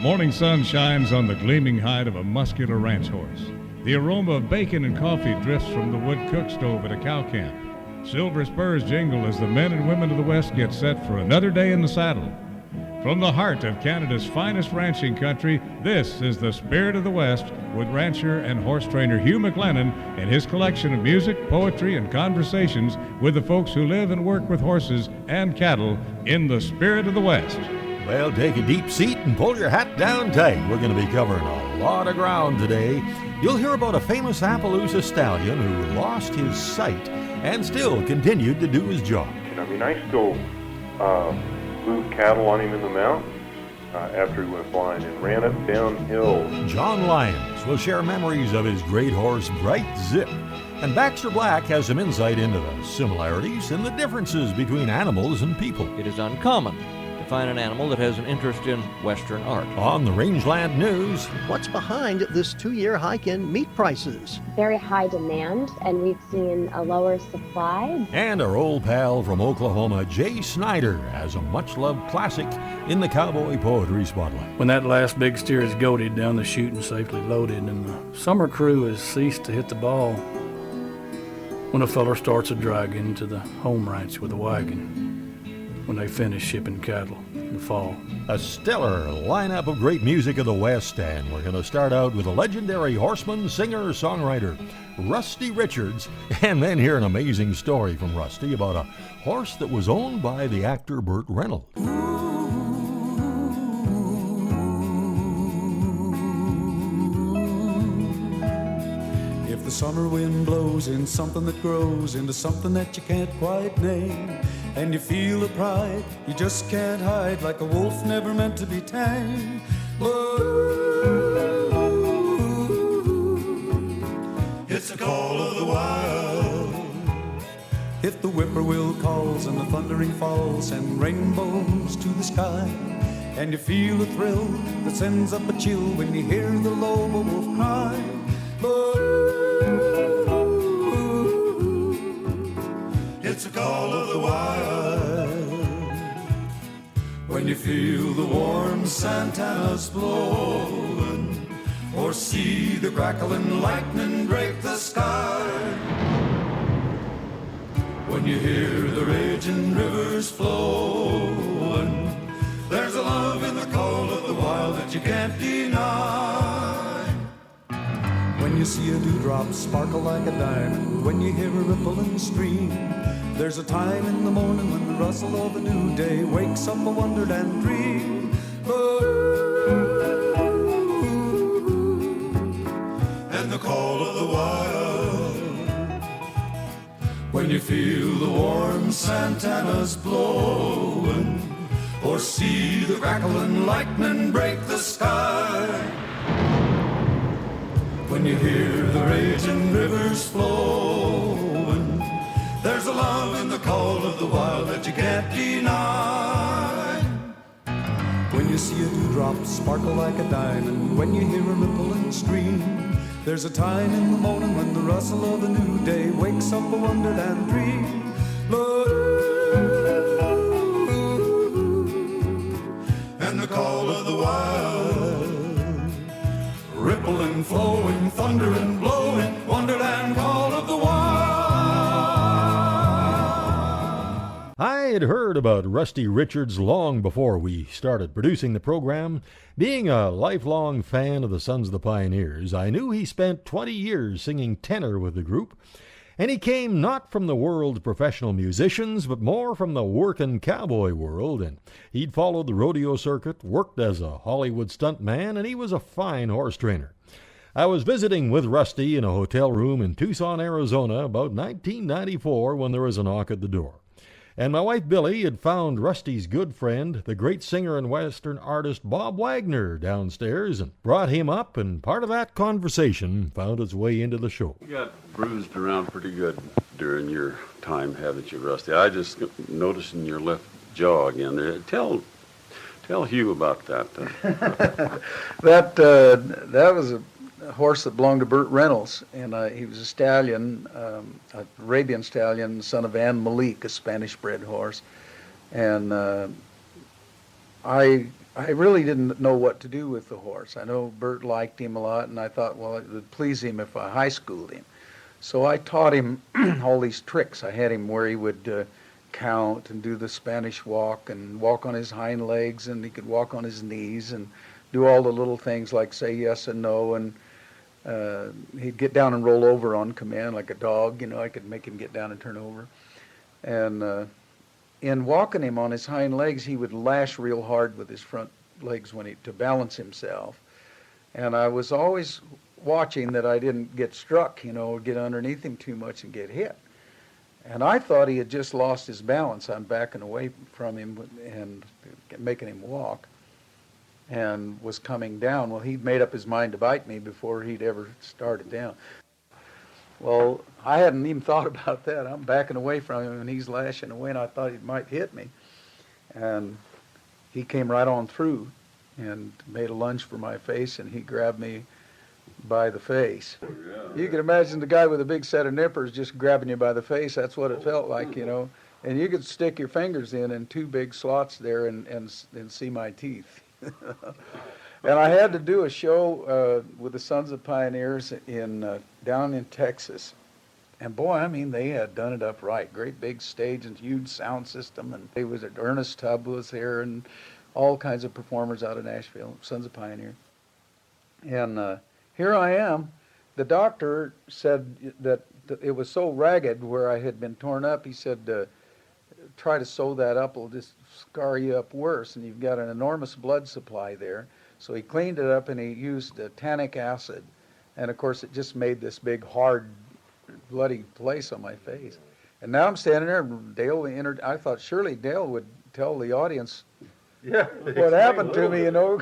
morning sun shines on the gleaming hide of a muscular ranch horse. The aroma of bacon and coffee drifts from the wood cook stove at a cow camp. Silver spurs jingle as the men and women of the West get set for another day in the saddle. From the heart of Canada's finest ranching country, this is the Spirit of the West with rancher and horse trainer Hugh McLennan and his collection of music, poetry, and conversations with the folks who live and work with horses and cattle in the Spirit of the West. Well, take a deep seat and pull your hat down tight. We're going to be covering a lot of ground today. You'll hear about a famous Appaloosa stallion who lost his sight and still continued to do his job. I still moved cattle on him in the mountains after he went blind and ran up downhill. John Lyons will share memories of his great horse, Bright Zip. And Baxter Black has some insight into the similarities and the differences between animals and people. It is uncommon to find an animal that has an interest in Western art. On the Rangeland News, what's behind this 2-year hike in meat prices? Very high demand, and we've seen a lower supply. And our old pal from Oklahoma, Jay Snyder, has a much-loved classic in the cowboy poetry spotlight. When that last big steer is goaded down the chute and safely loaded, and the summer crew has ceased to hit the ball, when a feller starts a dragging to the home ranch with a wagon, when they finish shipping cattle in the fall. A stellar lineup of great music of the West, and we're going to start out with a legendary horseman, singer, songwriter, Rusty Richards, and then hear an amazing story from Rusty about a horse that was owned by the actor Bert Reynolds. If the summer wind blows in something that grows into something that you can't quite name, and you feel a pride you just can't hide, like a wolf never meant to be tamed. Oh, it's the call of the wild. If the whippoorwill calls and the thundering falls and rainbows to the sky, and you feel a thrill that sends up a chill when you hear the low wolf cry. It's the call of the wild. When you feel the warm Santanas blowing, or see the crackling lightning break the sky. When you hear the raging rivers flowing, there's a love in the call of the wild that you can't deny. When you see a dewdrop sparkle like a diamond, when you hear a rippling stream, there's a time in the morning when the rustle of a new day wakes up a wonderland dream. And the call of the wild. When you feel the warm Santanas blowing, or see the crackling lightning break the sky. When you hear the raging rivers flowing, there's a love in the call of the wild that you can't deny. When you see a dewdrop sparkle like a diamond, when you hear a rippling stream, there's a time in the morning when the rustle of a new day wakes up a wonderland dream. And the call of the wild, rippling, flowing, thundering, blowing, wonderland call of the wild. I had heard about Rusty Richards long before we started producing the program. Being a lifelong fan of the Sons of the Pioneers, I knew he spent 20 years singing tenor with the group, and he came not from the world of professional musicians, but more from the working cowboy world, and he'd followed the rodeo circuit, worked as a Hollywood stuntman, and he was a fine horse trainer. I was visiting with Rusty in a hotel room in Tucson, Arizona, about 1994, when there was a knock at the door. And my wife Billy had found Rusty's good friend, the great singer and Western artist Bob Wagner, downstairs and brought him up, and part of that conversation found its way into the show. You got bruised around pretty good during your time, haven't you, Rusty? I just noticed in your left jaw again there. Tell Hugh about that. That was a horse that belonged to Bert Reynolds, and he was a stallion, an Arabian stallion, son of Ann Malik, a Spanish-bred horse. And I I really didn't know what to do with the horse. I know Bert liked him a lot, and I thought, well, it would please him if I high schooled him. So I taught him all these tricks. I had him where he would count and do the Spanish walk and walk on his hind legs, and he could walk on his knees and do all the little things like say yes and no, and he'd get down and roll over on command like a dog. You know, I could make him get down and turn over. And in walking him on his hind legs, he would lash real hard with his front legs to balance himself. And I was always watching that I didn't get struck, you know, or get underneath him too much and get hit. And I thought he had just lost his balance. I'm backing away from him and making him walk, and was coming down. Well, he'd made up his mind to bite me before he'd ever started down. Well, I hadn't even thought about that. I'm backing away from him, and he's lashing away, and I thought he might hit me. And he came right on through and made a lunge for my face, and he grabbed me by the face. You can imagine the guy with a big set of nippers just grabbing you by the face. That's what it felt like, you know. And you could stick your fingers in two big slots there and see my teeth. And I had to do a show with the Sons of Pioneers down in Texas. And boy, I mean, they had done it up right. Great big stage and huge sound system. And they was Ernest Tubb was there and all kinds of performers out of Nashville, Sons of Pioneer. And here I am. The doctor said that it was so ragged where I had been torn up. He said, try to sew that up. It'll just scar you up worse. And you've got an enormous blood supply there. So he cleaned it up and he used tannic acid. And of course, it just made this big, hard, bloody place on my face. And now I'm standing there, and Dale I thought surely Dale would tell the audience what happened to me, you know.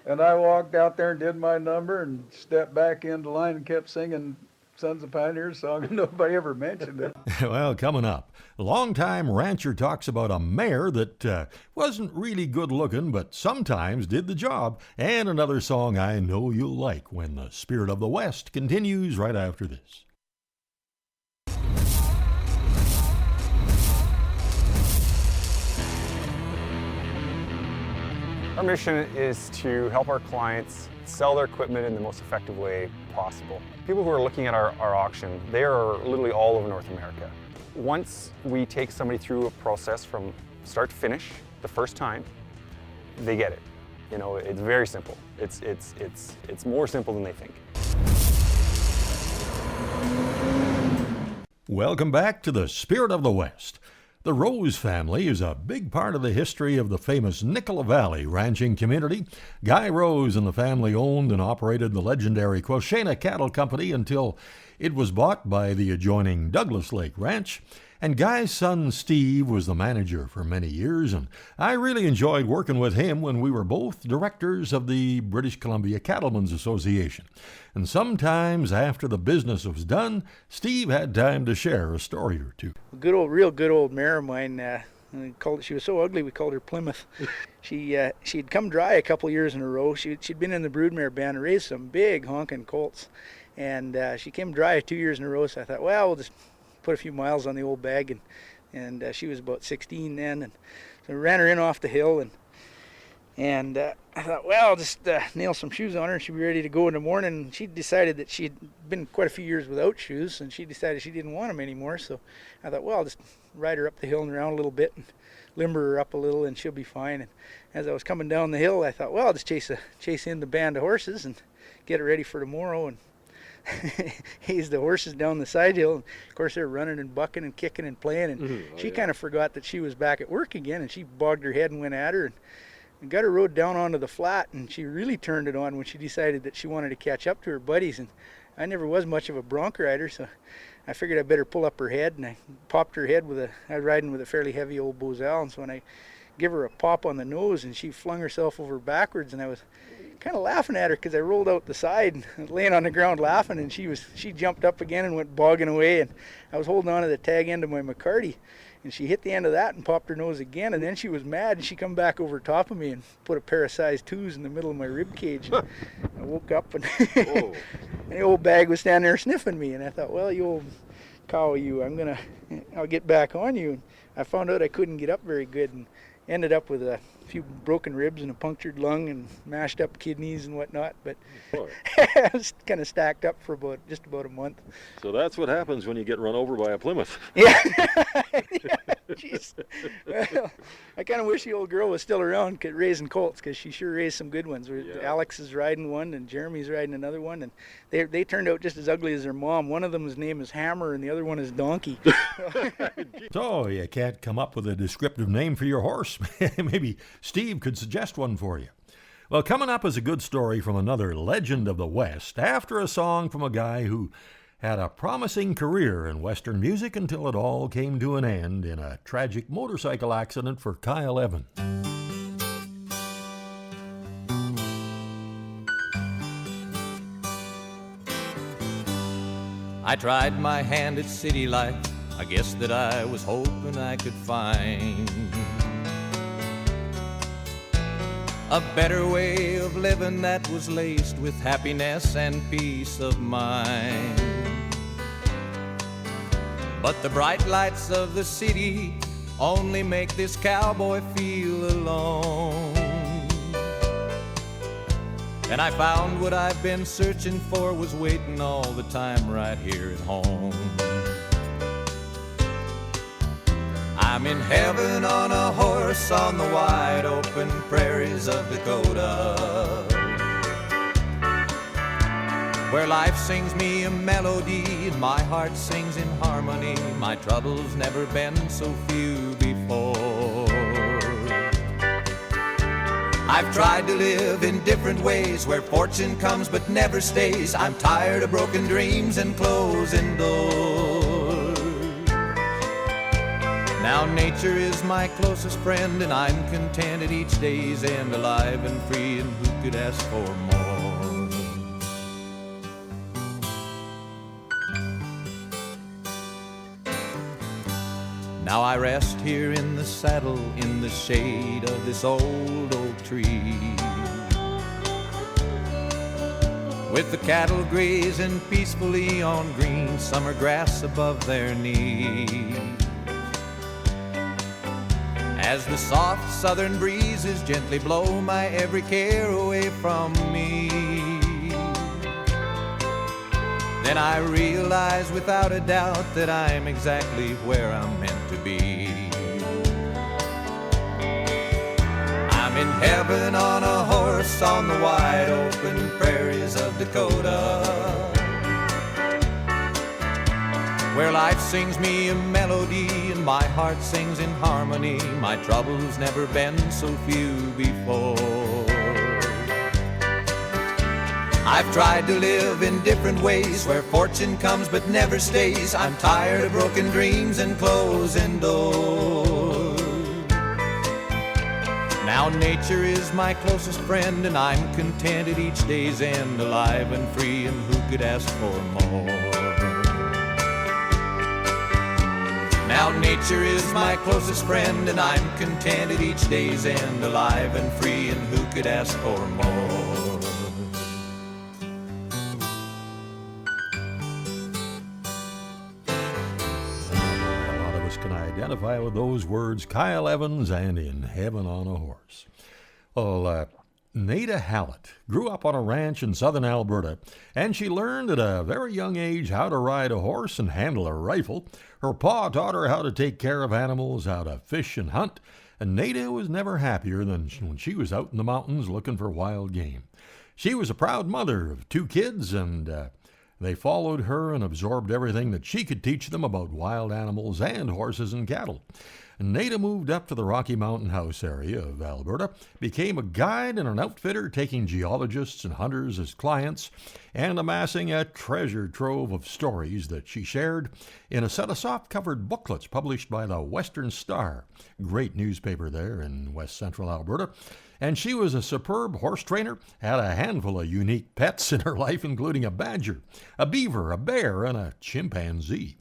And I walked out there and did my number and stepped back into line and kept singing Sons of Pioneers song, and nobody ever mentioned it. Well, coming up, a longtime rancher talks about a mare that wasn't really good looking, but sometimes did the job, and another song I know you'll like when the Spirit of the West continues right after this. Our mission is to help our clients sell their equipment in the most effective way possible. People who are looking at our auction, they are literally all over North America. Once we take somebody through a process from start to finish the first time, they get it. You know, it's very simple. It's more simple than they think. Welcome back to the Spirit of the West. The Rose family is a big part of the history of the famous Nicola Valley ranching community. Guy Rose and the family owned and operated the legendary Quashana Cattle Company until it was bought by the adjoining Douglas Lake Ranch. And Guy's son Steve was the manager for many years, and I really enjoyed working with him when we were both directors of the British Columbia Cattlemen's Association. And sometimes after the business was done, Steve had time to share a story or two. Real good old mare of mine. She was so ugly we called her Plymouth. She'd come dry a couple years in a row. She'd been in the broodmare band and raised some big honking colts, and she came dry 2 years in a row. So I thought, well, we'll just put a few miles on the old bag, and she was about 16 then, and so we ran her in off the hill, and I thought, well, I'll just nail some shoes on her and she'd be ready to go in the morning. She decided that she'd been quite a few years without shoes, and she decided she didn't want them anymore. So I thought, well, I'll just ride her up the hill and around a little bit and limber her up a little, and she'll be fine. And as I was coming down the hill, I thought, well, I'll just chase in the band of horses and get it ready for tomorrow, and haze the horses down the side hill. And of course, they're running and bucking and kicking and playing, and she kind of forgot that she was back at work again, and she bogged her head and went at her and got her rode down onto the flat, and she really turned it on when she decided that she wanted to catch up to her buddies. And I never was much of a bronc rider, so I figured I'd better pull up her head, and I popped her head I was riding with a fairly heavy old Bosal, and so when I give her a pop on the nose, and she flung herself over backwards, and I was kind of laughing at her because I rolled out the side and laying on the ground laughing, and she jumped up again and went bogging away, and I was holding on to the tag end of my McCarty, and she hit the end of that and popped her nose again, and then she was mad, and she come back over top of me and put a pair of size 2s in the middle of my rib cage. I woke up and, and the old bag was standing there sniffing me, and I thought, well, you old cow, I'll get back on you. And I found out I couldn't get up very good, and ended up with a few broken ribs and a punctured lung and mashed up kidneys and whatnot, but I was kind of stacked up for just about a month. So that's what happens when you get run over by a Plymouth. Yeah. Jeez. Well, I kind of wish the old girl was still around raising colts, because she sure raised some good ones. Yeah. Alex is riding one and Jeremy's riding another one, and they turned out just as ugly as their mom. One of them's name is Hammer and the other one is Donkey. So you can't come up with a descriptive name for your horse? Maybe Steve could suggest one for you. Well, coming up is a good story from another legend of the West, after a song from a guy who had a promising career in Western music until it all came to an end in a tragic motorcycle accident for Kyle Evans. I tried my hand at city life, I guess that I was hoping I could find a better way of living that was laced with happiness and peace of mind. But the bright lights of the city only make this cowboy feel alone. And I found what I've been searching for was waiting all the time right here at home. I'm in heaven on a horse on the wide open prairies of Dakota, where life sings me a melody and my heart sings in harmony. My troubles never been so few before. I've tried to live in different ways where fortune comes but never stays. I'm tired of broken dreams and closing doors. Now nature is my closest friend, and I'm content at each day's end, alive and free, and who could ask for more? Now I rest here in the saddle in the shade of this old oak tree, with the cattle grazing peacefully on green summer grass above their knees. As the soft southern breezes gently blow my every care away from me, then I realize without a doubt that I'm exactly where I'm meant to be. I'm in heaven on a horse on the wide open prairies of Dakota, where life sings me a melody and my heart sings in harmony. My troubles never been so few before. I've tried to live in different ways where fortune comes but never stays. I'm tired of broken dreams and closing doors. Now nature is my closest friend, and I'm content at each day's end, alive and free, and who could ask for more? Now nature is my closest friend, and I'm content at each day's end, alive and free, and who could ask for more? A lot of us can identify with those words, Kyle Evans and In Heaven on a Horse. Well, Nada Hallett grew up on a ranch in southern Alberta, and she learned at a very young age how to ride a horse and handle a rifle. Her pa taught her how to take care of animals, how to fish and hunt, and Nada was never happier than when she was out in the mountains looking for wild game. She was a proud mother of 2 kids, and they followed her and absorbed everything that she could teach them about wild animals and horses and cattle. Nada moved up to the Rocky Mountain House area of Alberta, became a guide and an outfitter, taking geologists and hunters as clients, and amassing a treasure trove of stories that she shared in a set of soft-covered booklets published by the Western Star, great newspaper there in west central Alberta. And she was a superb horse trainer, had a handful of unique pets in her life, including a badger, a beaver, a bear, and a chimpanzee.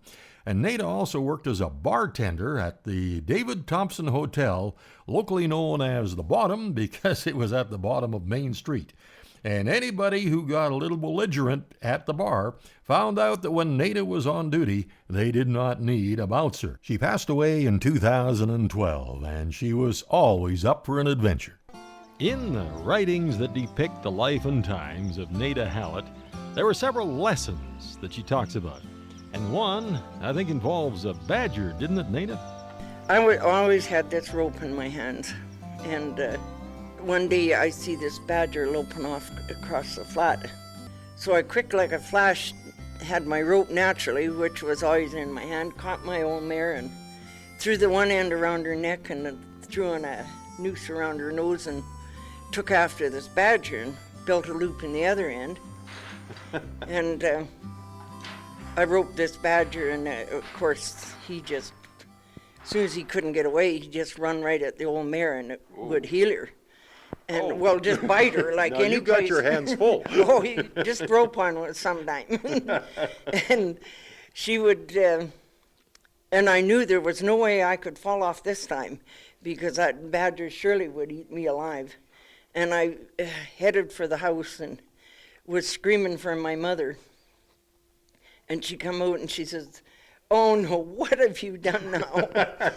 And Nada also worked as a bartender at the David Thompson Hotel, locally known as The Bottom because it was at the bottom of Main Street. and anybody who got a little belligerent at the bar found out that when Nada was on duty, they did not need a bouncer. She passed away in 2012, and she was always up for an adventure. In the writings that depict the life and times of Nada Hallett, there were several lessons that she talks about. And one, I think, involves a badger, didn't it, Nada? I always had this rope in my hands. And one day I see this badger loping off across the flat. So I quick like a flash had my rope naturally, which was always in my hand, caught my old mare and threw the one end around her neck and threw on a noose around her nose and took after this badger and built a loop in the other end. And I roped this badger, and of course he just, as soon as he couldn't get away, he just run right at the old mare and it would heal her. And well, just bite her like now any you got place. your hands full. Oh, he just rope on one sometime. And she would, and I knew there was no way I could fall off this time because that badger surely would eat me alive. And I headed for the house and was screaming for my mother. And she come out and she says, "Oh no, what have you done now?"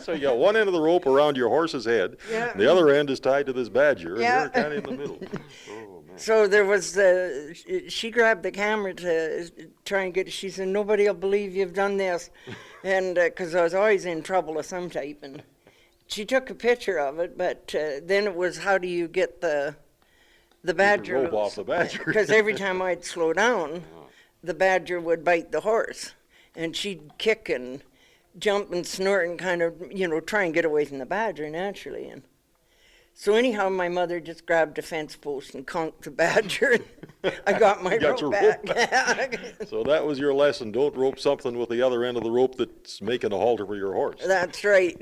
So you got one end of the rope around your horse's head, Yeah. the other end is tied to this badger, Yeah. and you're kind of in the middle. Oh, man. So there was she grabbed the camera to try and get, she said, "Nobody will believe you've done this." And because I was always in trouble of some type. And she took a picture of it, but then it was, how do you get the badger rope off the badger. Because every time I'd slow down, the badger would bite the horse. And she'd kick and jump and snort and kind of, try and get away from the badger naturally. And so anyhow, my mother just grabbed a fence post and conked the badger. I got my Got your rope rope back. So that was your lesson. Don't rope something with the other end of the rope that's making a halter for your horse. That's right.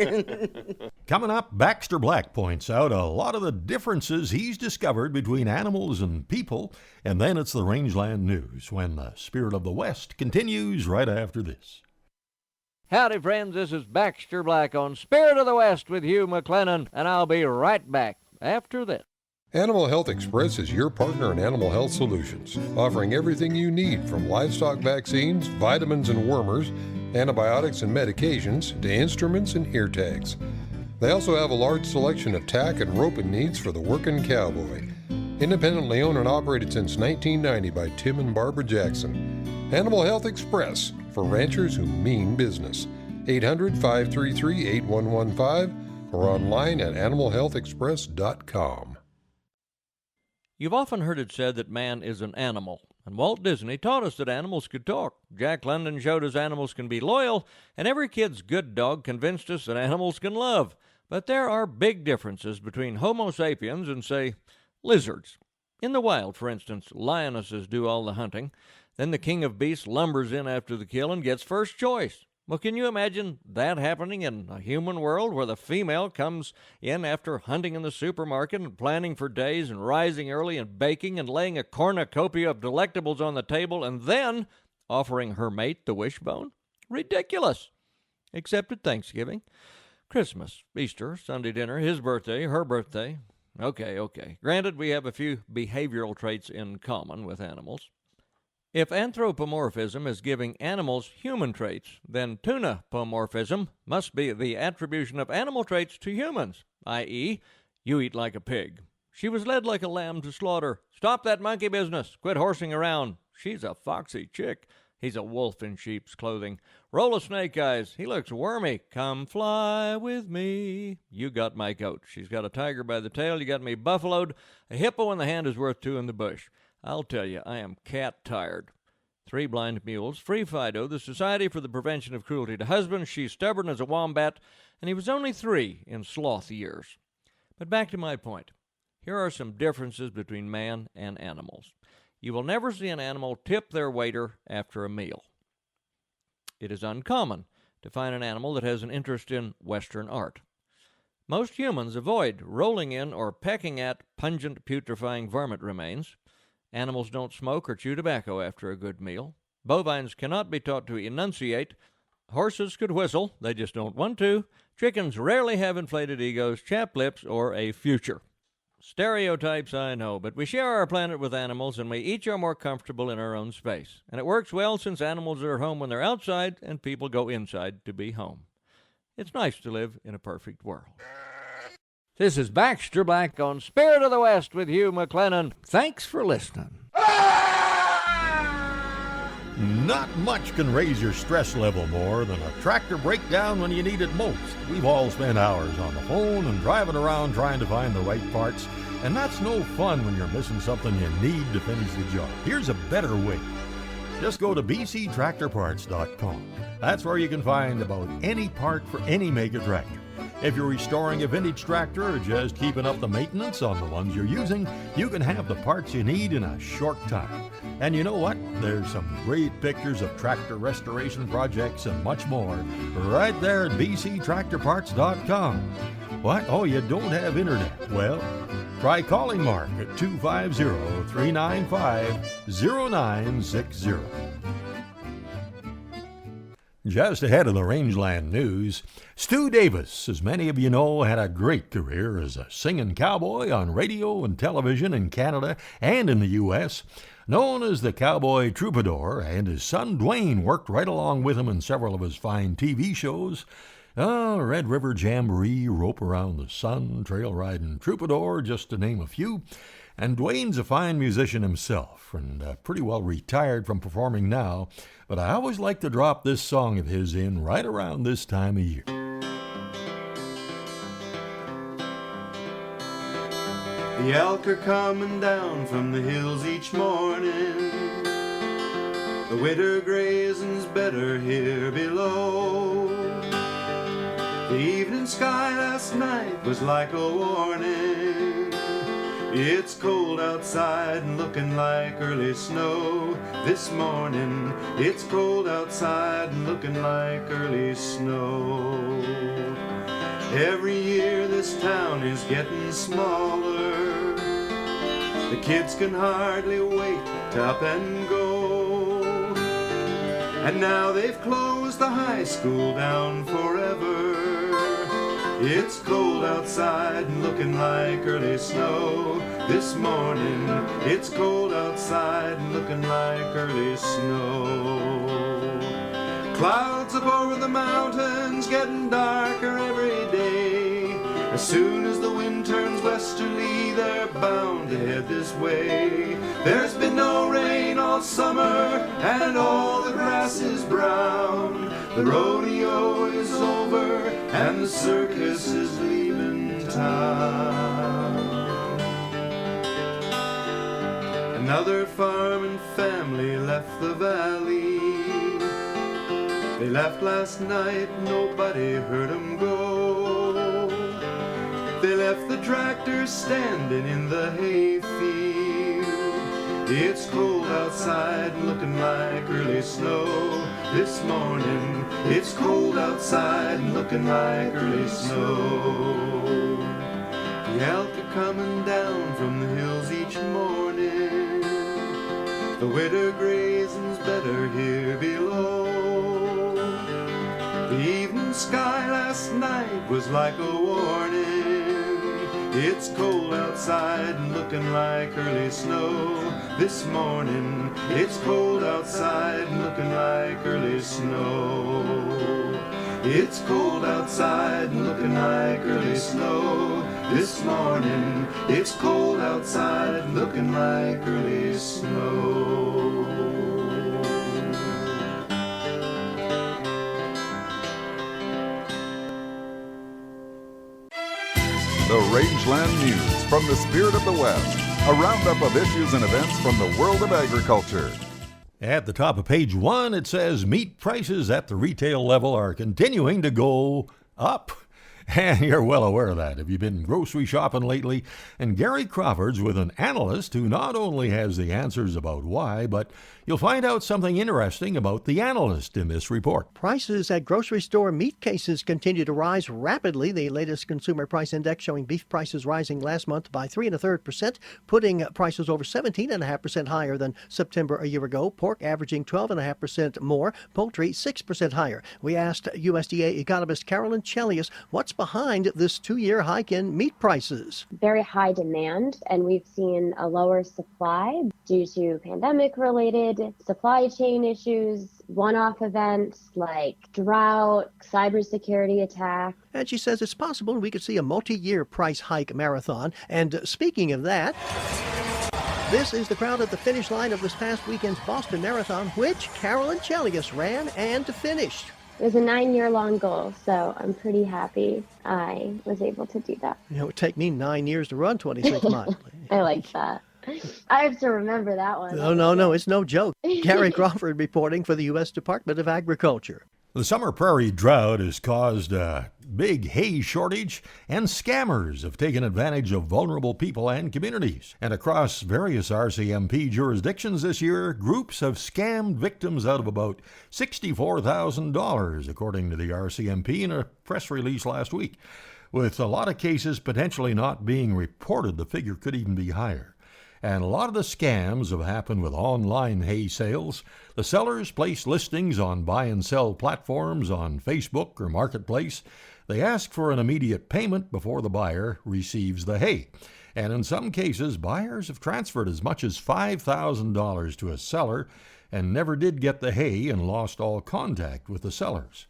Coming up, Baxter Black points out a lot of the differences he's discovered between animals and people, and then it's the Rangeland News when the Spirit of the West continues right after this. Howdy, friends. This is Baxter Black on Spirit of the West with Hugh McLennan, and I'll be right back after this. Animal Health Express is your partner in animal health solutions, offering everything you need from livestock vaccines, vitamins and wormers, antibiotics and medications, to instruments and ear tags. They also have a large selection of tack and roping needs for the working cowboy. Independently owned and operated since 1990 by Tim and Barbara Jackson. Animal Health Express, for ranchers who mean business. 800-533-8115 or online at animalhealthexpress.com. You've often heard it said that man is an animal, and Walt Disney taught us that animals could talk. Jack London showed us animals can be loyal, and every kid's good dog convinced us that animals can love. But there are big differences between Homo sapiens and, say, lizards. In the wild, for instance, lionesses do all the hunting. Then the king of beasts lumbers in after the kill and gets first choice. Well, can you imagine that happening in a human world where the female comes in after hunting in the supermarket and planning for days and rising early and baking and laying a cornucopia of delectables on the table and then offering her mate the wishbone? Ridiculous! Except at Thanksgiving, Christmas, Easter, Sunday dinner, his birthday, her birthday. Okay. Granted, we have a few behavioral traits in common with animals. If anthropomorphism is giving animals human traits, then tunapomorphism must be the attribution of animal traits to humans, i.e., you eat like a pig. She was led like a lamb to slaughter. Stop that monkey business. Quit horsing around. She's a foxy chick. He's a wolf in sheep's clothing. Roll of snake eyes. He looks wormy. Come fly with me. You got my goat. She's got a tiger by the tail. You got me buffaloed. A hippo in the hand is worth two in the bush. I'll tell you, I am cat-tired. 3 blind mules, free Fido, the Society for the Prevention of Cruelty to Husbands. She's stubborn as a wombat, and he was only 3 in sloth years. But back to my point. Here are some differences between man and animals. You will never see an animal tip their waiter after a meal. It is uncommon to find an animal that has an interest in Western art. Most humans avoid rolling in or pecking at pungent, putrefying varmint remains. Animals don't smoke or chew tobacco after a good meal. Bovines cannot be taught to enunciate. Horses could whistle, they just don't want to. Chickens rarely have inflated egos, chapped lips, or a future. Stereotypes, I know, but we share our planet with animals, and we each are more comfortable in our own space. And it works well since animals are home when they're outside, and people go inside to be home. It's nice to live in a perfect world. This is Baxter Black on Spirit of the West with Hugh McLennan. Thanks for listening. Not much can raise your stress level more than a tractor breakdown when you need it most. We've all spent hours on the phone and driving around trying to find the right parts, and that's no fun when you're missing something you need to finish the job. Here's a better way. Just go to bctractorparts.com. That's where you can find about any part for any make of tractor. If you're restoring a vintage tractor or just keeping up the maintenance on the ones you're using, you can have the parts you need in a short time. And you know what? There's some great pictures of tractor restoration projects and much more right there at bctractorparts.com. What? Oh, you don't have internet? Well, try calling Mark at 250-395-0960. Just ahead of the Rangeland news, Stu Davis, as many of you know, had a great career as a singing cowboy on radio and television in Canada and in the U.S., known as the Cowboy Troubadour, and his son Dwayne worked right along with him in several of his fine TV shows. Red River Jamboree, Rope Around the Sun, Trail Riding Troubadour, just to name a few. And Dwayne's a fine musician himself, and pretty well retired from performing now, but I always like to drop this song of his in right around this time of year. The elk are coming down from the hills each morning. The winter grazing's better here below. The evening sky last night was like a warning. It's cold outside and looking like early snow. This morning, it's cold outside and looking like early snow. Every year this town is getting smaller. The kids can hardly wait to up and go. And now they've closed the high school down forever. It's cold outside and looking like early snow. This morning, it's cold outside and looking like early snow. Clouds up over the mountains getting darker every day. As soon as the wind turns westerly, they're bound to head this way. There's been no rain all summer and all the grass is brown. The rodeo is over and the circus is leaving town. Another farming family left the valley. They left last night, nobody heard them go. They left the tractor standing in the hayfield. It's cold outside and looking like early snow. This morning, it's cold outside and looking like early snow. The elk are coming down from the hills each morning. The winter grazing's better here below. The evening sky last night was like a warning. It's cold outside and looking like early snow. This morning, it's cold outside and looking like early snow. It's cold outside and looking like early snow. This morning, it's cold outside and looking like early snow. The Rangeland News from the Spirit of the West. A roundup of issues and events from the world of agriculture. At the top of page 1, it says meat prices at the retail level are continuing to go up. And you're well aware of that if you've been grocery shopping lately. And Gary Crawford's with an analyst who not only has the answers about why, but you'll find out something interesting about the analyst in this report. Prices at grocery store meat cases continue to rise rapidly. The latest consumer price index showing beef prices rising last month by 3 1/3%, putting prices over 17.5% higher than September a year ago. Pork averaging 12.5% more, poultry 6% higher. We asked USDA economist Carolyn Chelius what's behind this 2-year hike in meat prices? Very high demand, and we've seen a lower supply due to pandemic-related supply chain issues, one-off events like drought, cybersecurity attack. And she says it's possible we could see a multi-year price hike marathon. And speaking of that, this is the crowd at the finish line of this past weekend's Boston Marathon, which Carolyn Chelius ran and finished. It was a 9-year-long goal, so I'm pretty happy I was able to do that. It would take me 9 years to run 26 miles. I like that. I have to remember that one. No, it's no joke. Gary Crawford reporting for the U.S. Department of Agriculture. The summer prairie drought has caused a big hay shortage, and scammers have taken advantage of vulnerable people and communities. And across various RCMP jurisdictions this year, groups have scammed victims out of about $64,000, according to the RCMP in a press release last week. With a lot of cases potentially not being reported, the figure could even be higher. And a lot of the scams have happened with online hay sales. The sellers place listings on buy and sell platforms on Facebook or Marketplace. They ask for an immediate payment before the buyer receives the hay. And in some cases, buyers have transferred as much as $5,000 to a seller and never did get the hay and lost all contact with the sellers.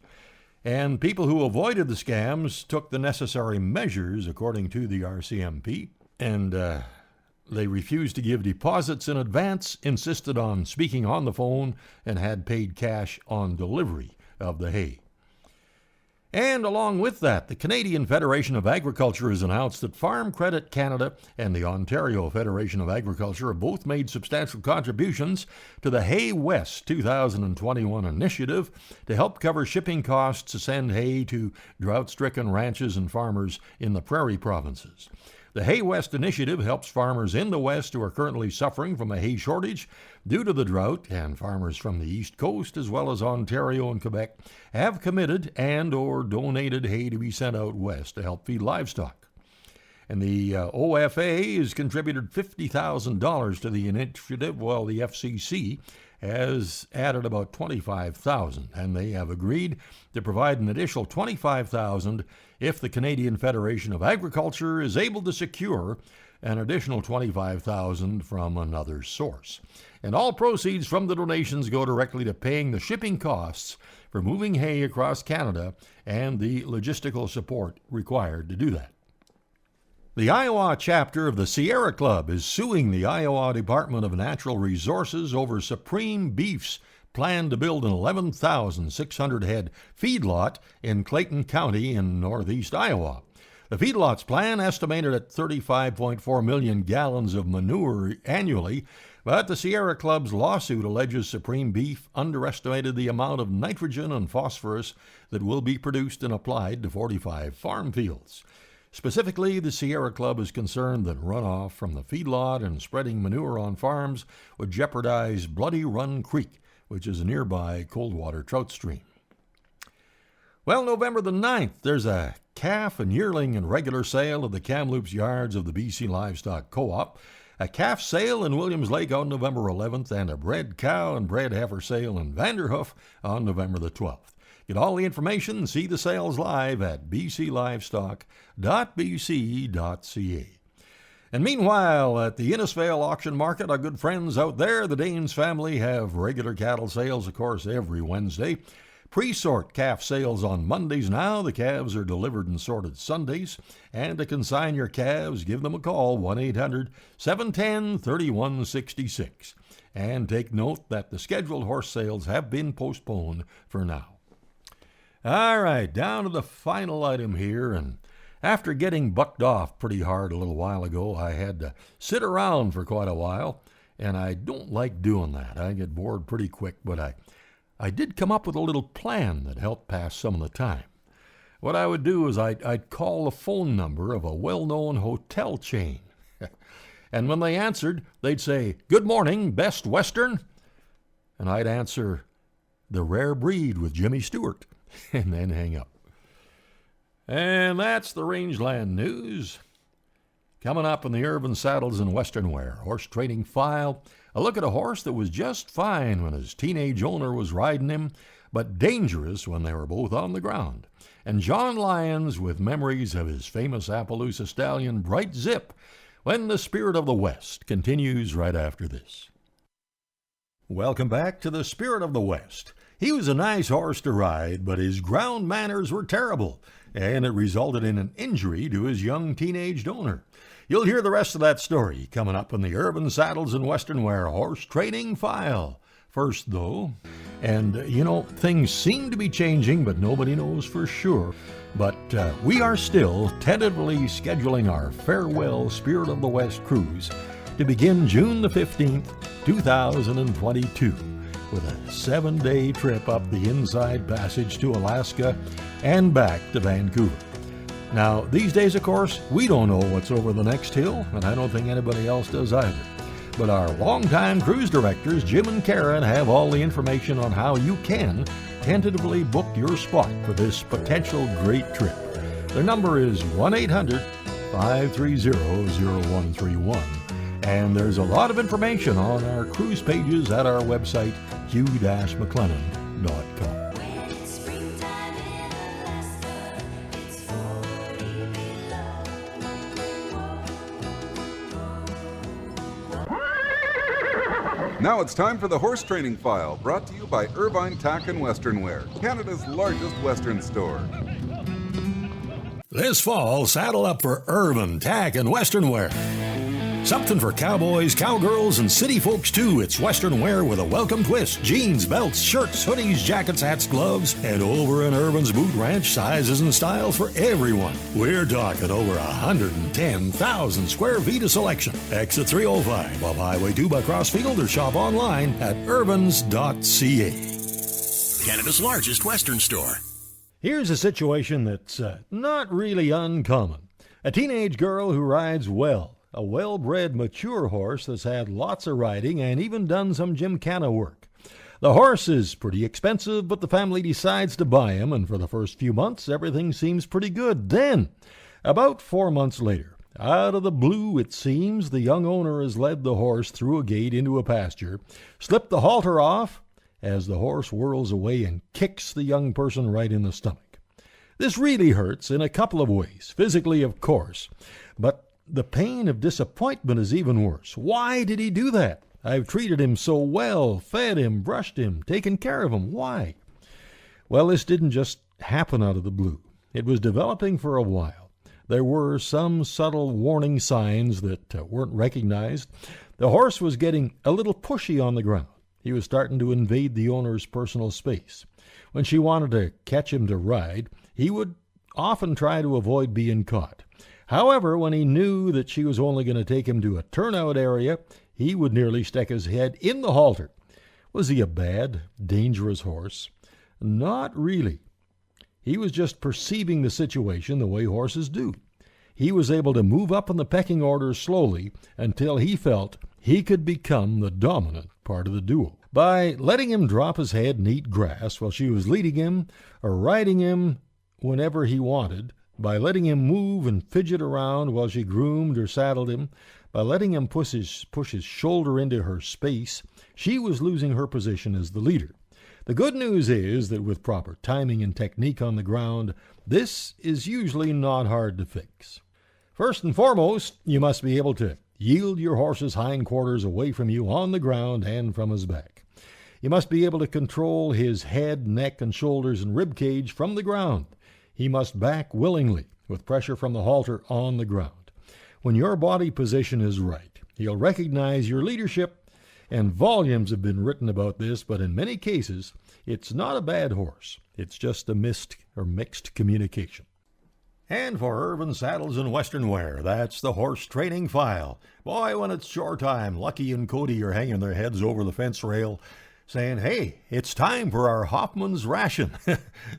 And people who avoided the scams took the necessary measures, according to the RCMP, and they refused to give deposits in advance, insisted on speaking on the phone, and had paid cash on delivery of the hay. And along with that, the Canadian Federation of Agriculture has announced that Farm Credit Canada and the Ontario Federation of Agriculture have both made substantial contributions to the Hay West 2021 initiative to help cover shipping costs to send hay to drought-stricken ranches and farmers in the prairie provinces. The Hay West initiative helps farmers in the West who are currently suffering from a hay shortage due to the drought, and farmers from the East Coast as well as Ontario and Quebec have committed and or donated hay to be sent out west to help feed livestock. And the OFA has contributed $50,000 to the initiative, while the FCC has added about $25,000, and they have agreed to provide an additional $25,000 if the Canadian Federation of Agriculture is able to secure an additional $25,000 from another source. And all proceeds from the donations go directly to paying the shipping costs for moving hay across Canada and the logistical support required to do that. The Iowa chapter of the Sierra Club is suing the Iowa Department of Natural Resources over Supreme Beef's plan to build an 11,600 head feedlot in Clayton County in northeast Iowa. The feedlot's plan estimated at 35.4 million gallons of manure annually, but the Sierra Club's lawsuit alleges Supreme Beef underestimated the amount of nitrogen and phosphorus that will be produced and applied to 45 farm fields. Specifically, the Sierra Club is concerned that runoff from the feedlot and spreading manure on farms would jeopardize Bloody Run Creek, which is a nearby cold-water trout stream. Well, November the 9th, there's a calf and yearling and regular sale at the Kamloops yards of the BC Livestock Co-op, a calf sale in Williams Lake on November 11th, and a bred cow and bred heifer sale in Vanderhoof on November the 12th. Get all the information and see the sales live at bclivestock.bc.ca. And meanwhile, at the Innisfail auction market, our good friends out there, the Danes family, have regular cattle sales, of course, every Wednesday. Pre-sort calf sales on Mondays now. The calves are delivered and sorted Sundays. And to consign your calves, give them a call, 1-800-710-3166. And take note that the scheduled horse sales have been postponed for now. All right, down to the final item here, and after getting bucked off pretty hard a little while ago, I had to sit around for quite a while, and I don't like doing that. I get bored pretty quick, but I did come up with a little plan that helped pass some of the time. What I would do is I'd call the phone number of a well-known hotel chain, and when they answered, they'd say, "Good morning, Best Western," and I'd answer, "The Rare Breed with Jimmy Stewart," and then hang up. And that's the Rangeland News. Coming up in the Urban Saddles and Western Wear Horse Trading File, a look at a horse that was just fine when his teenage owner was riding him, but dangerous when they were both on the ground. and John Lyons with memories of his famous Appaloosa stallion, Bright Zip, when the Spirit of the West continues right after this. Welcome back to the Spirit of the West. He was a nice horse to ride, but his ground manners were terrible, and it resulted in an injury to his young teenaged owner. You'll hear the rest of that story coming up in the Urban Saddles and Western Wear Horse Training File. First, though, and things seem to be changing, but nobody knows for sure. But we are still tentatively scheduling our farewell Spirit of the West cruise to begin June the 15th, 2022, with a 7-day trip up the Inside Passage to Alaska and back to Vancouver. Now, these days, of course, we don't know what's over the next hill, and I don't think anybody else does either. But our longtime cruise directors, Jim and Karen, have all the information on how you can tentatively book your spot for this potential great trip. Their number is 1-800-530-0131. And there's a lot of information on our cruise pages at our website, hugh-mclennan.com. Now it's time for the Horse Training File, brought to you by Irvine Tack and Western Wear, Canada's largest Western store. This fall, saddle up for Irvine Tack and Western Wear. Something for cowboys, cowgirls, and city folks too. It's Western Wear with a welcome twist. Jeans, belts, shirts, hoodies, jackets, hats, gloves, and over in Irvine's Boot Ranch, sizes and styles for everyone. We're talking over 110,000 square feet of selection. Exit 305 off Highway 2 by Crossfield, or shop online at irvins.ca. Canada's largest Western store. Here's a situation that's not really uncommon. A teenage girl who rides well. A well-bred, mature horse that's had lots of riding and even done some gymkhana work. The horse is pretty expensive, but the family decides to buy him, and for the first few months, everything seems pretty good. Then, about 4 months later, out of the blue, it seems, the young owner has led the horse through a gate into a pasture, slipped the halter off as the horse whirls away and kicks the young person right in the stomach. This really hurts in a couple of ways. Physically, of course, but the pain of disappointment is even worse. Why did he do that? I've treated him so well, fed him, brushed him, taken care of him. Why? Well, this didn't just happen out of the blue. It was developing for a while. There were some subtle warning signs that weren't recognized. The horse was getting a little pushy on the ground. He was starting to invade the owner's personal space. When she wanted to catch him to ride, he would often try to avoid being caught. However, when he knew that she was only going to take him to a turnout area, he would nearly stick his head in the halter. Was he a bad, dangerous horse? Not really. He was just perceiving the situation the way horses do. He was able to move up in the pecking order slowly until he felt he could become the dominant part of the duo. By letting him drop his head and eat grass while she was leading him or riding him whenever he wanted, by letting him move and fidget around while she groomed or saddled him, by letting him push his shoulder into her space, she was losing her position as the leader. The good news is that with proper timing and technique on the ground, this is usually not hard to fix. First and foremost, you must be able to yield your horse's hindquarters away from you on the ground and from his back. You must be able to control his head, neck, and shoulders and rib cage from the ground. He must back willingly, with pressure from the halter on the ground. When your body position is right, he'll recognize your leadership, and volumes have been written about this, but in many cases, it's not a bad horse. It's just a mixed communication. And for Irvine Saddles and Western Wear, that's the Horse Training File. Boy, when it's chore time, Lucky and Cody are hanging their heads over the fence rail, saying, hey, it's time for our Hoffman's ration.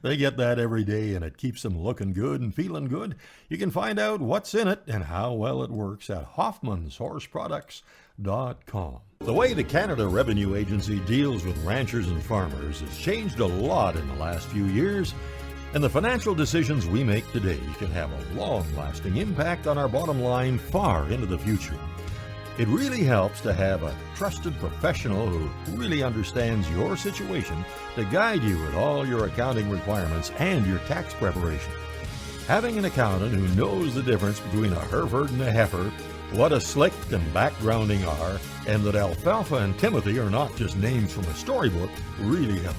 They get that every day, and it keeps them looking good and feeling good. You can find out what's in it and how well it works at hoffmanshorseproducts.com. The way the Canada Revenue Agency deals with ranchers and farmers has changed a lot in the last few years, and the financial decisions we make today can have a long-lasting impact on our bottom line far into the future. It really helps to have a trusted professional who really understands your situation to guide you with all your accounting requirements and your tax preparation. Having an accountant who knows the difference between a Hereford and a heifer, what a slick and backgrounding are, and that Alfalfa and Timothy are not just names from a storybook, really helps.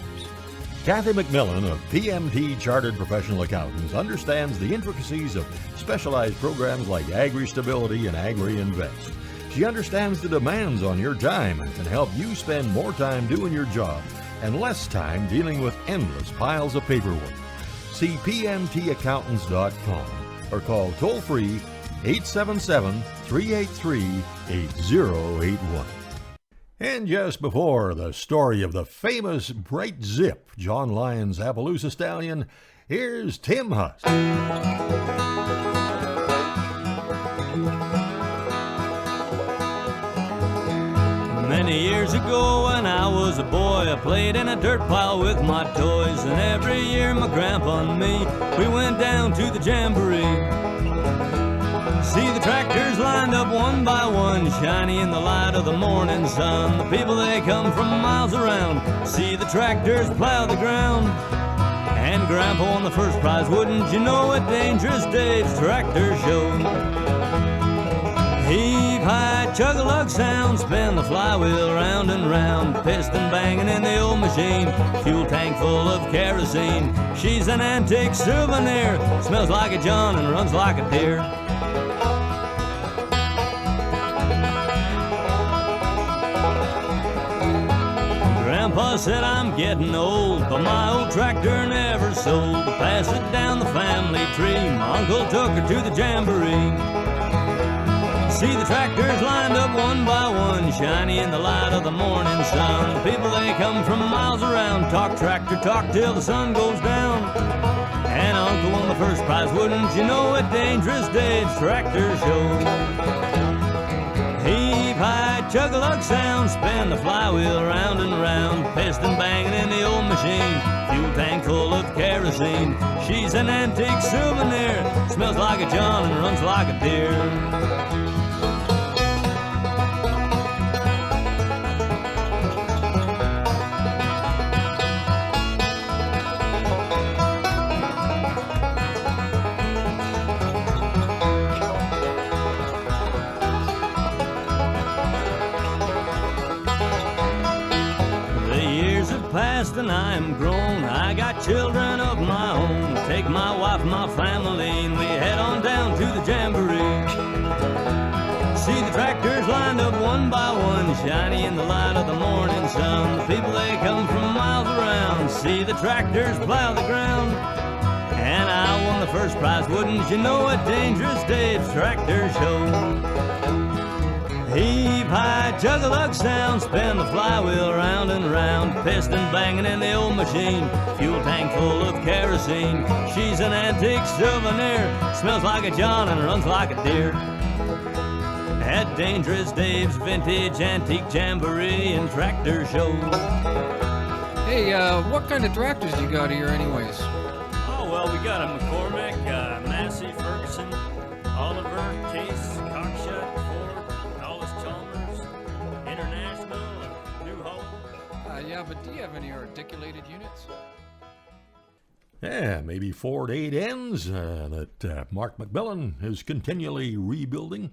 Kathy McMillan of PMT Chartered Professional Accountants understands the intricacies of specialized programs like Agri-Stability and Agri-Invest. She understands the demands on your time and can help you spend more time doing your job and less time dealing with endless piles of paperwork. See pmtaccountants.com or call toll-free 877-383-8081. And just before the story of the famous Bright Zip, John Lyon's Appaloosa stallion, here's Tim Huss. Many years ago when I was a boy, I played in a dirt pile with my toys, and every year my grandpa and me, we went down to the jamboree. See the tractors lined up one by one, shiny in the light of the morning sun. The people, they come from miles around, see the tractors plow the ground. And Grandpa won the first prize, wouldn't you know it, Dangerous Dave's tractor show. Heave high, chug-a-lug sound, spin the flywheel round and round, piston banging in the old machine, fuel tank full of kerosene. She's an antique souvenir, smells like a John and runs like a deer. Grandpa said I'm getting old, but my old tractor never sold. To pass it down the family tree, my uncle took her to the jamboree. See the tractors lined up one by one, shiny in the light of the morning sun. The people, they come from miles around, talk tractor talk till the sun goes down. And Uncle won the first prize, wouldn't you know it, Dangerous Dave's tractor show. Heave high, chug-a-lug sound, spin the flywheel round and round, piston banging in the old machine, fuel tank full of kerosene. She's an antique souvenir, smells like a John and runs like a deer. Past and I am grown, I got children of my own. Take my wife, my family, and we head on down to the jamboree. See the tractors lined up one by one, shiny in the light of the morning sun. The people, they come from miles around, see the tractors plow the ground. And I won the first prize, wouldn't you know it, Dangerous Dave's tractor show. Heave high, chug-a-lug sound, spin the flywheel round and round, piston banging in the old machine, fuel tank full of kerosene. She's an antique souvenir, smells like a John and runs like a deer. At Dangerous Dave's Vintage Antique Jamboree and Tractor Show. Hey, what kind of tractors you got here anyways? Oh, well, we got a McCormick, Massey, Ferguson, Oliver, Case, Cockshut, yeah, but do you have any articulated units? Yeah, maybe 4 to 8 ends that Mark McMillan is continually rebuilding.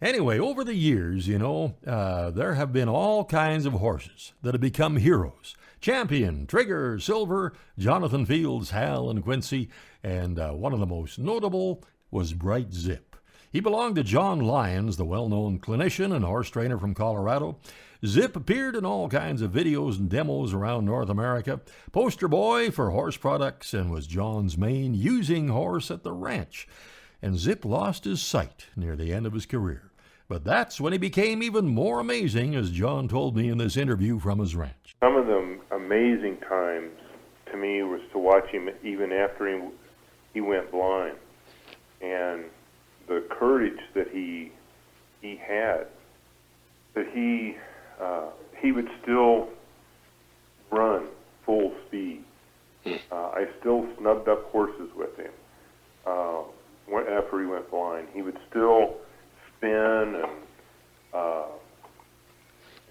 Anyway, over the years, you know, there have been all kinds of horses that have become heroes. Champion, Trigger, Silver, Jonathan Fields, Hal, and Quincy, and one of the most notable was Bright Zip. He belonged to John Lyons, the well-known clinician and horse trainer from Colorado. Zip appeared in all kinds of videos and demos around North America, poster boy for horse products, and was John's main using horse at the ranch. And Zip lost his sight near the end of his career. But that's when he became even more amazing, as John told me in this interview from his ranch. Some of the amazing times to me was to watch him even after he went blind, and the courage that he had, that he would still run full speed. I still snubbed up horses with him after he went blind. He would still spin and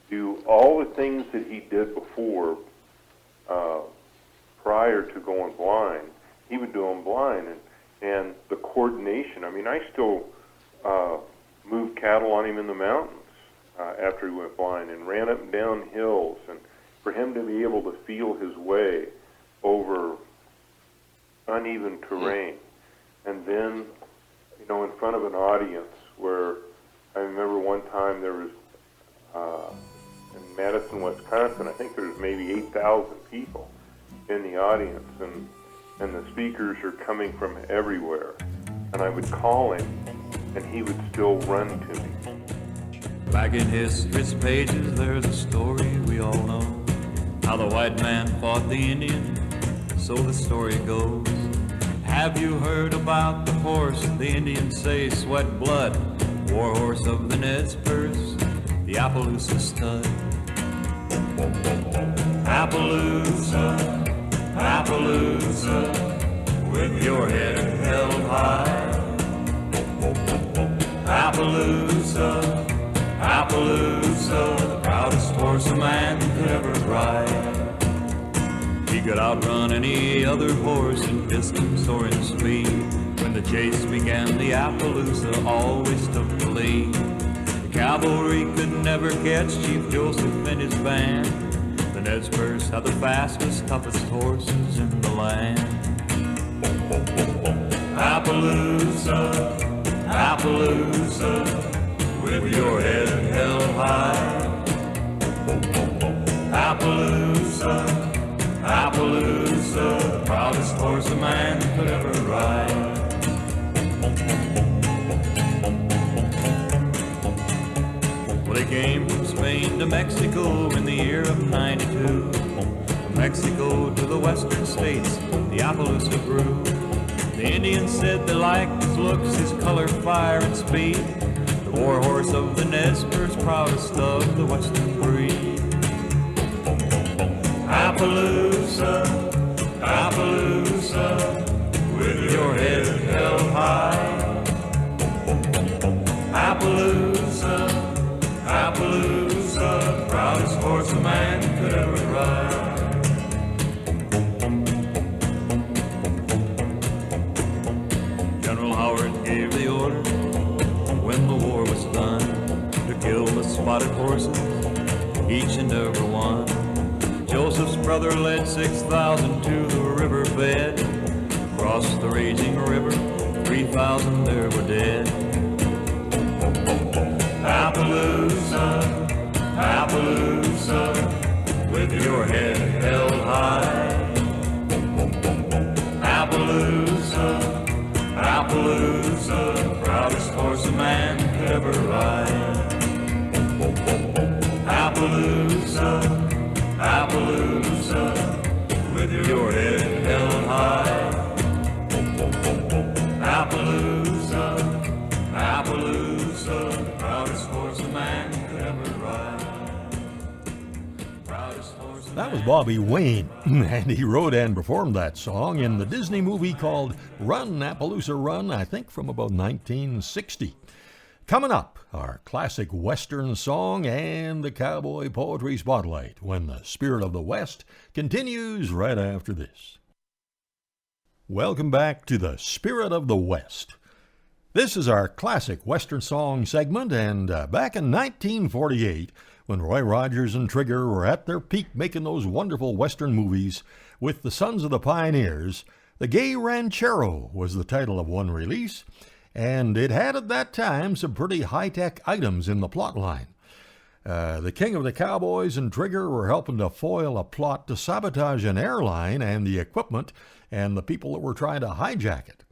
do all the things that he did before, prior to going blind. He would do them blind, and the coordination. I mean, I still moved cattle on him in the mountains after he went blind, and ran up and down hills, and for him to be able to feel his way over uneven terrain, and then, you know, in front of an audience where I remember one time there was in Madison, Wisconsin, I think there was maybe 8,000 people in the audience, and the speakers are coming from everywhere, and I would call him, and he would still run to me. Back in history's pages, there's a story we all know, how the white man fought the Indian, so the story goes. Have you heard about the horse the Indians say sweat blood, war horse of the Nez Perce, the Appaloosa stud? Appaloosa, Appaloosa, with your head held high. Appaloosa, Appaloosa, the proudest horse a man could ever ride. He could outrun any other horse in distance or in speed. When the chase began, the Appaloosa always took the lead. The cavalry could never catch Chief Joseph and his band. The Nez Perce had the fastest, toughest horses in the land. Appaloosa, Appaloosa, with your head held high. Appaloosa, Appaloosa, the proudest horse a man could ever ride. Well, they came from Spain to Mexico in the year of '92. From Mexico to the western states, the Appaloosa grew. The Indians said they liked his looks, his color, fire, and speed. The war horse of the Nez Perce, proudest of the western breed. Appaloosa, Appaloosa, with your head held high. Appaloosa, Appaloosa, proudest horse a man could ever ride. General Howard gave the order when the war was done to kill the spotted horses, each and every one. Joseph's brother led 6,000 to the riverbed. Across the raging river, 3,000 there were dead. Appaloosa, Appaloosa, with your head held high. Appaloosa, Appaloosa, proudest horse a man could ever ride. Appaloosa, Appaloosa, with your head held high. Appaloosa, Appaloosa, proudest horse a man could ever ride. Proudest horse a That was Bobby Wayne, and he wrote and performed that song in the Disney movie called Run, Appaloosa Run, I think from about 1960. Coming up, our classic Western song and the Cowboy Poetry Spotlight when the Spirit of the West continues right after this. Welcome back to the Spirit of the West. This is our classic Western song segment, and back in 1948, when Roy Rogers and Trigger were at their peak making those wonderful Western movies with the Sons of the Pioneers, The Gay Ranchero was the title of one release, and it had at that time some pretty high-tech items in the plot line. The King of the Cowboys and Trigger were helping to foil a plot to sabotage an airline and the equipment and the people that were trying to hijack it.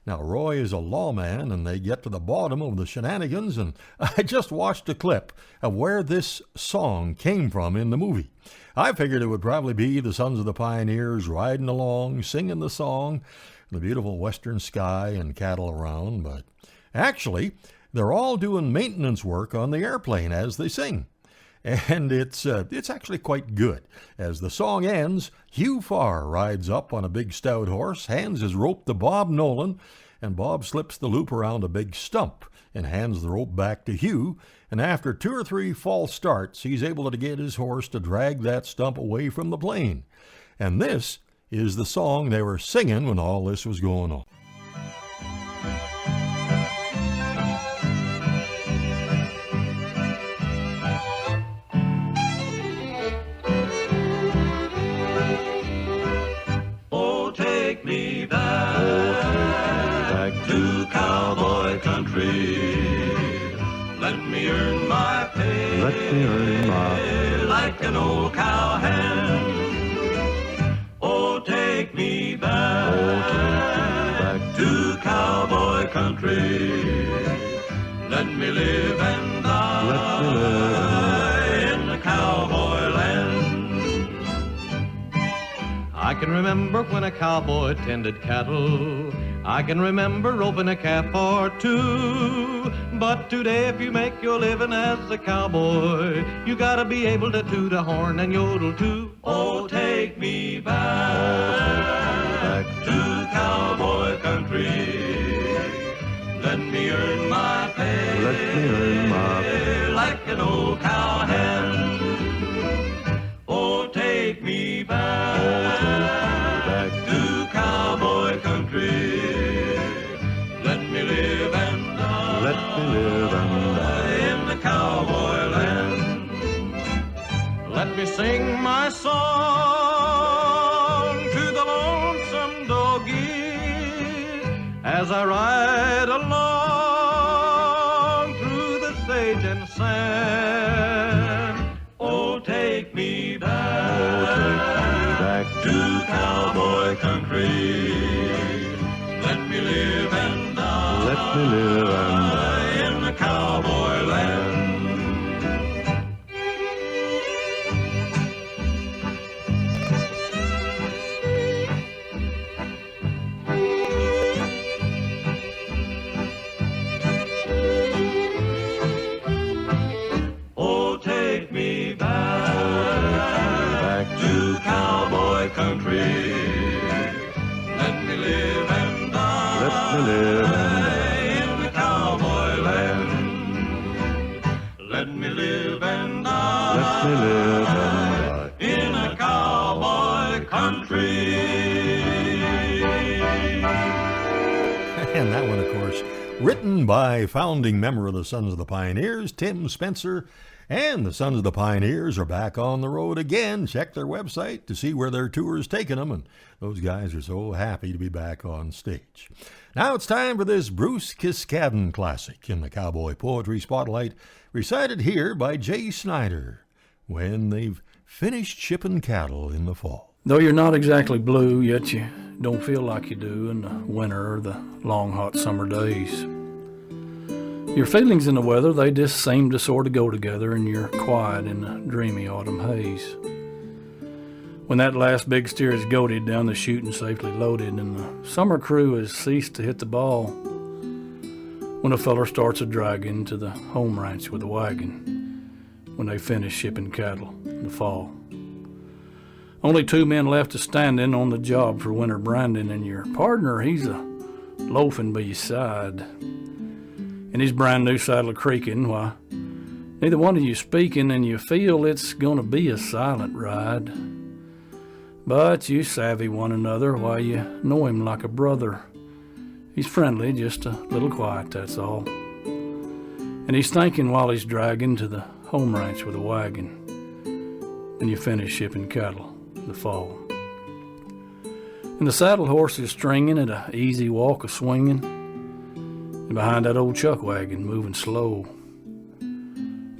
Now, Roy is a lawman, and they get to the bottom of the shenanigans, and I just watched a clip of where this song came from in the movie. I figured it would probably be the Sons of the Pioneers riding along, singing the song, the beautiful western sky and cattle around, but actually, they're all doing maintenance work on the airplane as they sing. And it's actually quite good. As the song ends, Hugh Farr rides up on a big stout horse, hands his rope to Bob Nolan, and Bob slips the loop around a big stump and hands the rope back to Hugh, and after 2 or 3 false starts, he's able to get his horse to drag that stump away from the plane. And this is the song they were singing when all this was going on. Oh, take me back to cowboy country. Let me earn my pay. Let me earn my pay like an old cowhand. Oh, take me back to cowboy country. Let me live and die in the cowboy land. I can remember when a cowboy tended cattle. I can remember roping a calf or two. But today, if you make your living as a cowboy, you gotta be able to toot a horn and yodel too. Oh, take me back to cowboy country. Let me earn my pay. Let me earn my pay like an old cowhand. Oh, take me back to cowboy country. Let me live and die. Let me live and die in the cowboy land. Let me sing my song to the lonesome doggie as I ride along through the sage and sand. Oh, take me back to cowboy country. Let me live and die. Let me live and die in the cowboy land. Oh, take me back to cowboy country. Let me live and die. Let me live and die in the cowboy land. Let me live and die. Let me live and die in a cowboy country. And that one, of course, written by founding member of the Sons of the Pioneers, Tim Spencer. And the Sons of the Pioneers are back on the road again. Check their website to see where their tour is taking them. And those guys are so happy to be back on stage. Now it's time for this Bruce Kiskaddon classic in the Cowboy Poetry Spotlight, recited here by Jay Snyder, When They've Finished Shipping Cattle in the Fall. Though you're not exactly blue, yet you don't feel like you do in the winter or the long, hot summer days. Your feelings in the weather, they just seem to sort of go together, and you're quiet in the dreamy autumn haze. When that last big steer is goaded down the chute and safely loaded, and the summer crew has ceased to hit the ball, when a feller starts a dragging to the home ranch with a wagon, when they finish shipping cattle in the fall. Only 2 men left a standing on the job for winter branding, and your partner, he's a loafing by your side. And his brand new saddle creaking, why, neither one of you speaking, and you feel it's gonna be a silent ride. But you savvy one another, why, you know him like a brother. He's friendly, just a little quiet, that's all. And he's thinking while he's dragging to the home ranch with a wagon, when you finish shipping cattle in the fall. And the saddle horse is stringing at a easy walk of swinging, and behind that old chuck wagon moving slow.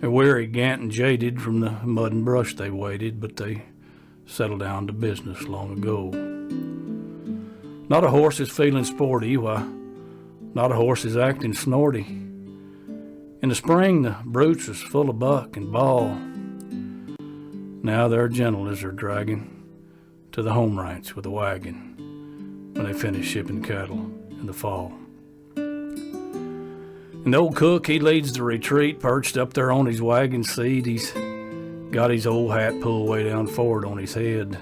They're weary, gant, and jaded from the mud and brush they waded, but they settled down to business long ago. Not a horse is feeling sporty, why, not a horse is acting snorty. In the spring, the brutes is full of buck and ball. Now they're gentle as they're dragging to the home ranch with a wagon when they finish shipping cattle in the fall. And the old cook, he leads the retreat, perched up there on his wagon seat. He's got his old hat pulled way down forward on his head.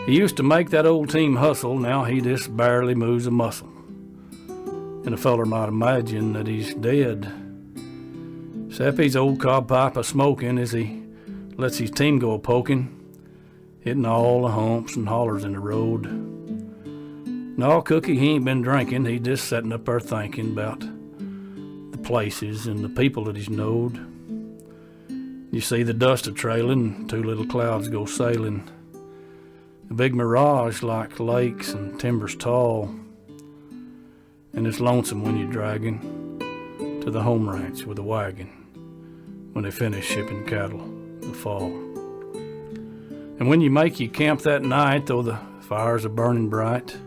He used to make that old team hustle, now he just barely moves a muscle. and a feller might imagine that he's dead. Except he's old cob pipe a-smoking as he lets his team go a-poking, hitting all the humps and hollers in the road. No, Cookie, he ain't been drinking, he's just sitting up there thinking about the places and the people that he's knowed. You see the dust a-trailing, two little clouds go sailing, a big mirage like lakes and timbers tall, and it's lonesome when you're dragging to the home ranch with a wagon when they finish shipping cattle in the fall. And when you make your camp that night, though the fires are burning bright,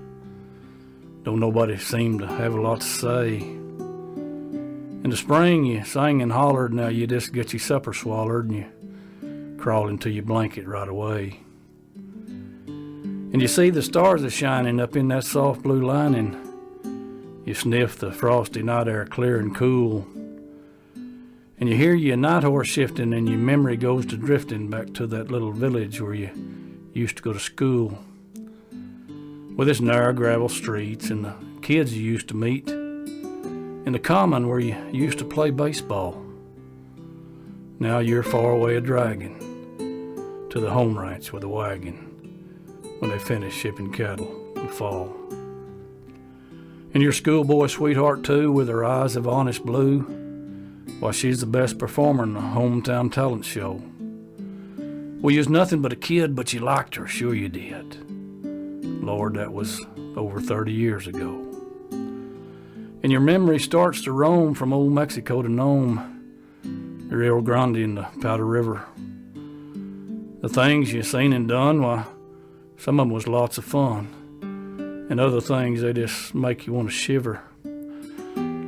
don't nobody seem to have a lot to say. In the spring you sang and hollered, now you just get your supper swallowed and you crawl into your blanket right away. And you see the stars are shining up in that soft blue lining. You sniff the frosty night air clear and cool. And you hear your night horse shifting and your memory goes to drifting back to that little village where you used to go to school. With its narrow gravel streets and the kids you used to meet. And the common where you used to play baseball. Now you're far away a-dragging to the home ranch with a wagon when they finish shipping cattle in the fall. And your schoolboy sweetheart too, with her eyes of honest blue, why, she's the best performer in the hometown talent show. Well, you was nothing but a kid, but you liked her, sure you did. Lord, that was over 30 years ago. And your memory starts to roam from old Mexico to Nome, the Rio Grande and the Powder River. The things you seen and done, why, some of them was lots of fun. And other things, they just make you want to shiver.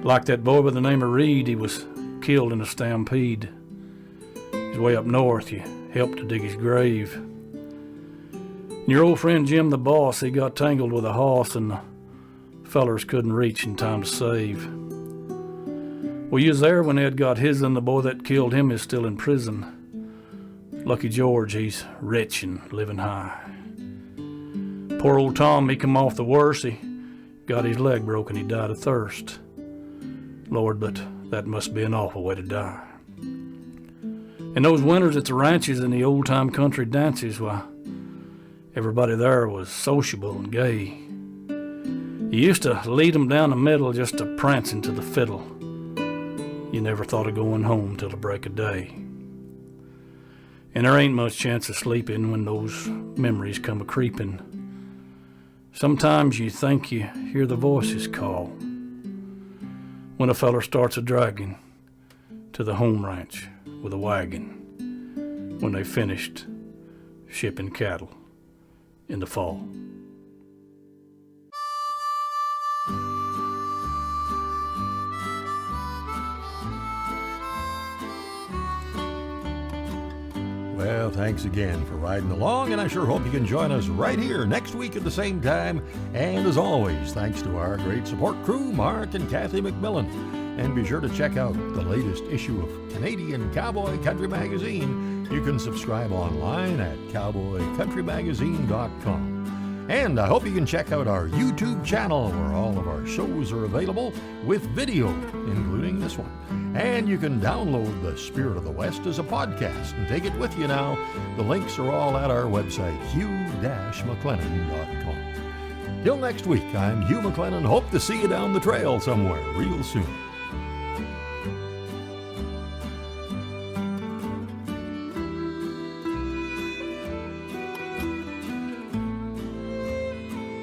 Like that boy by the name of Reed, he was killed in a stampede. He's way up north, you helped to dig his grave. And your old friend Jim the boss, he got tangled with a hoss and the fellers couldn't reach in time to save. Well, you was there when Ed got his, and the boy that killed him is still in prison. Lucky George, he's rich and living high. Poor old Tom, he come off the worst. He got his leg broken, he died of thirst. Lord, but that must be an awful way to die. And those winters at the ranches and the old-time country dances, why, everybody there was sociable and gay. You used to lead 'em down the middle just to prance into the fiddle. You never thought of going home till the break of day. And there ain't much chance of sleeping when those memories come a-creeping. Sometimes you think you hear the voices call when a feller starts a-dragging to the home ranch with a wagon when they finished shipping cattle in the fall. Well, thanks again for riding along, and I sure hope you can join us right here next week at the same time. And as always, thanks to our great support crew, Mark and Kathy McMillan. And be sure to check out the latest issue of Canadian Cowboy Country Magazine. You can subscribe online at cowboycountrymagazine.com. And I hope you can check out our YouTube channel where all of our shows are available with video, including this one. And you can download The Spirit of the West as a podcast and take it with you now. The links are all at our website, hugh-mclennan.com. Till next week, I'm Hugh McLennan. Hope to see you down the trail somewhere real soon.